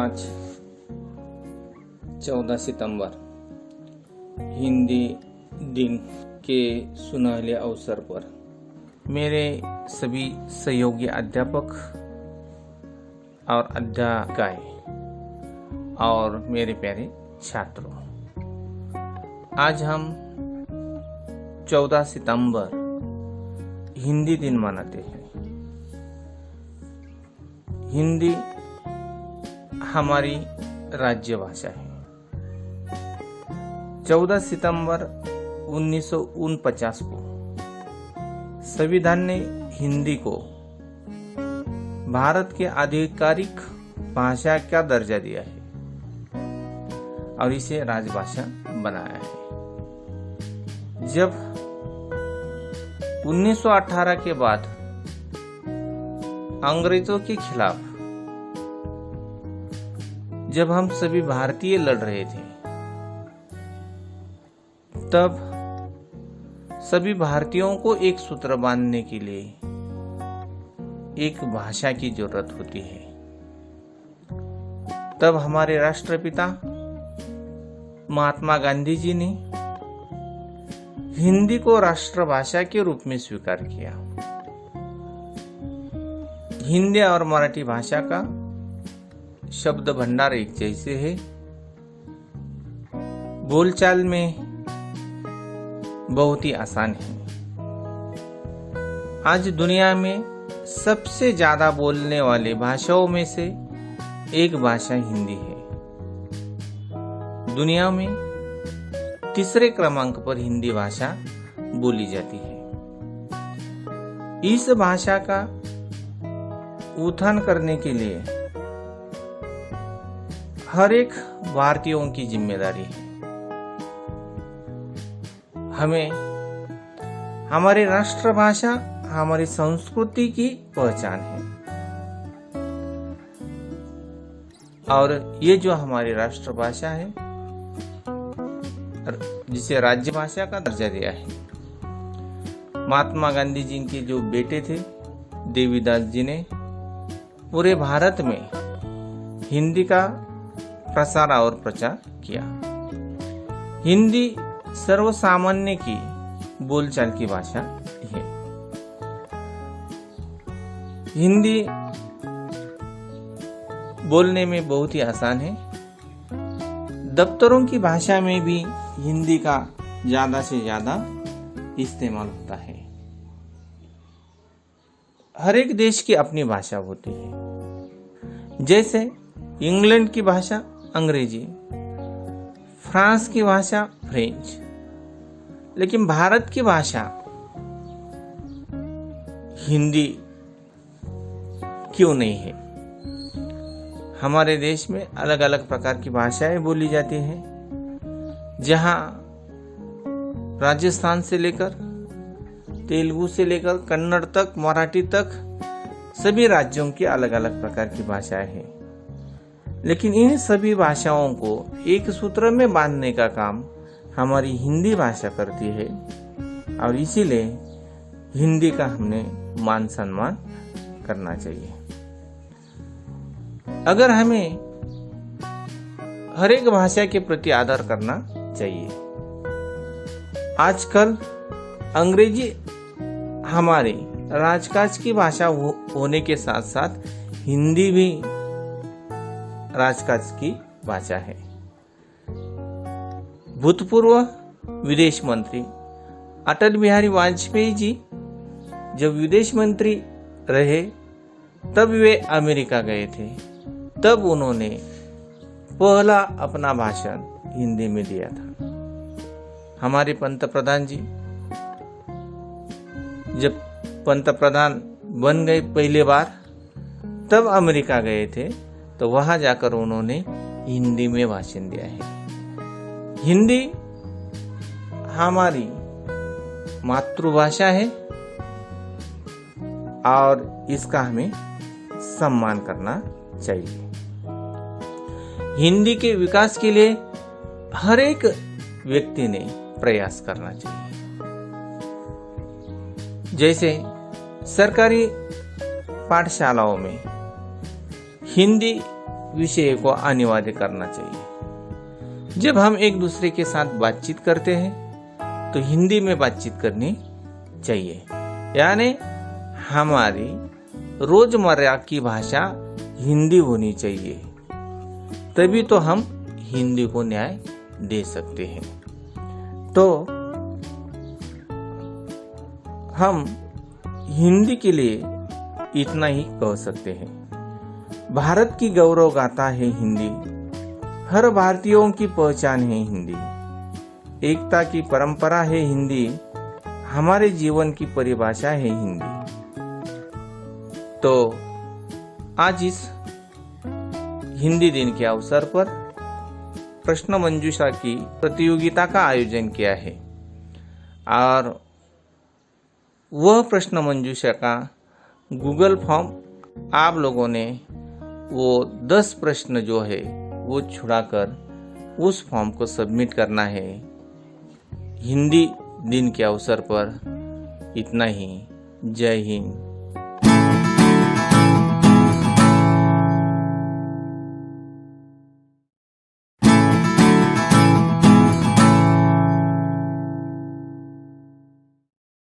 आज 14 सितंबर हिंदी दिन के सुनहले अवसर पर मेरे सभी सहयोगी अध्यापक और अध्यापिकाएं और मेरे प्यारे छात्रों, आज हम 14 सितंबर हिंदी दिन मनाते हैं। हिंदी हमारी राज्य भाषा है। 14 सितंबर 1949 को संविधान ने हिंदी को भारत के आधिकारिक भाषा का दर्जा दिया है और इसे राजभाषा बनाया है। जब 1918 के बाद अंग्रेजों के खिलाफ जब हम सभी भारतीय लड़ रहे थे, तब सभी भारतीयों को एक सूत्र बांधने के लिए एक भाषा की जरूरत होती है। तब हमारे राष्ट्रपिता महात्मा गांधी जी ने हिंदी को राष्ट्रभाषा के रूप में स्वीकार किया। हिंदी और मराठी भाषा का शब्द भंडार एक जैसे है, बोलचाल में बहुत ही आसान है। आज दुनिया में सबसे ज्यादा बोलने वाले भाषाओं में से एक भाषा हिंदी है। दुनिया में तीसरे क्रमांक पर हिंदी भाषा बोली जाती है। इस भाषा का उत्थान करने के लिए हर एक भारतीयों की जिम्मेदारी है। हमें हमारी राष्ट्रभाषा हमारी संस्कृति की पहचान है और ये जो हमारी राष्ट्रभाषा है, जिसे राज्य भाषा का दर्जा दिया है। महात्मा गांधी जी के जो बेटे थे देवीदास जी ने पूरे भारत में हिंदी का प्रसार और प्रचार किया। हिंदी सर्वसामान्य की बोलचाल की भाषा है। हिंदी बोलने में बहुत ही आसान है। दफ्तरों की भाषा में भी हिंदी का ज्यादा से ज्यादा इस्तेमाल होता है। हर एक देश की अपनी भाषा होती है। जैसे इंग्लैंड की भाषा अंग्रेजी, फ्रांस की भाषा फ्रेंच, लेकिन भारत की भाषा हिंदी क्यों नहीं है? हमारे देश में अलग अलग प्रकार की भाषाएं बोली जाती हैं, जहां राजस्थान से लेकर तेलुगु से लेकर कन्नड़ तक, मराठी तक सभी राज्यों की अलग अलग प्रकार की भाषाएं हैं। लेकिन इन सभी भाषाओं को एक सूत्र में बांधने का काम हमारी हिंदी भाषा करती है और इसीलिए हिंदी का हमने मान सम्मान करना चाहिए। अगर हमें हर एक भाषा के प्रति आदर करना चाहिए। आजकल अंग्रेजी हमारी राजकाज की भाषा होने के साथ साथ हिंदी भी राजकाज की भाषा है। भूतपूर्व विदेश मंत्री अटल बिहारी वाजपेयी जी जब विदेश मंत्री रहे, तब वे अमेरिका गए थे। तब उन्होंने पहला अपना भाषण हिंदी में दिया था। हमारे पंतप्रधान जी जब पंतप्रधान बन गए पहली बार, तब अमेरिका गए थे, तो वहां जाकर उन्होंने हिंदी में भाषण दिया है। हिंदी हमारी मातृभाषा है और इसका हमें सम्मान करना चाहिए। हिंदी के विकास के लिए हर एक व्यक्ति ने प्रयास करना चाहिए। जैसे सरकारी पाठशालाओं में हिंदी विषय को अनिवार्य करना चाहिए। जब हम एक दूसरे के साथ बातचीत करते हैं तो हिंदी में बातचीत करनी चाहिए, यानी हमारी रोजमर्रा की भाषा हिंदी होनी चाहिए, तभी तो हम हिंदी को न्याय दे सकते हैं। तो हम हिंदी के लिए इतना ही कह सकते हैं। भारत की गौरव गाथा है हिंदी, हर भारतीयों की पहचान है हिंदी, एकता की परंपरा है हिंदी, हमारे जीवन की परिभाषा है हिंदी। तो आज इस हिंदी दिन के अवसर पर प्रश्न मंजूषा की प्रतियोगिता का आयोजन किया है और वह प्रश्न मंजूषा का गूगल फॉर्म आप लोगों ने वो 10 प्रश्न जो है वो छुड़ाकर उस फॉर्म को सबमिट करना है। हिंदी दिन के अवसर पर इतना ही। जय हिंद।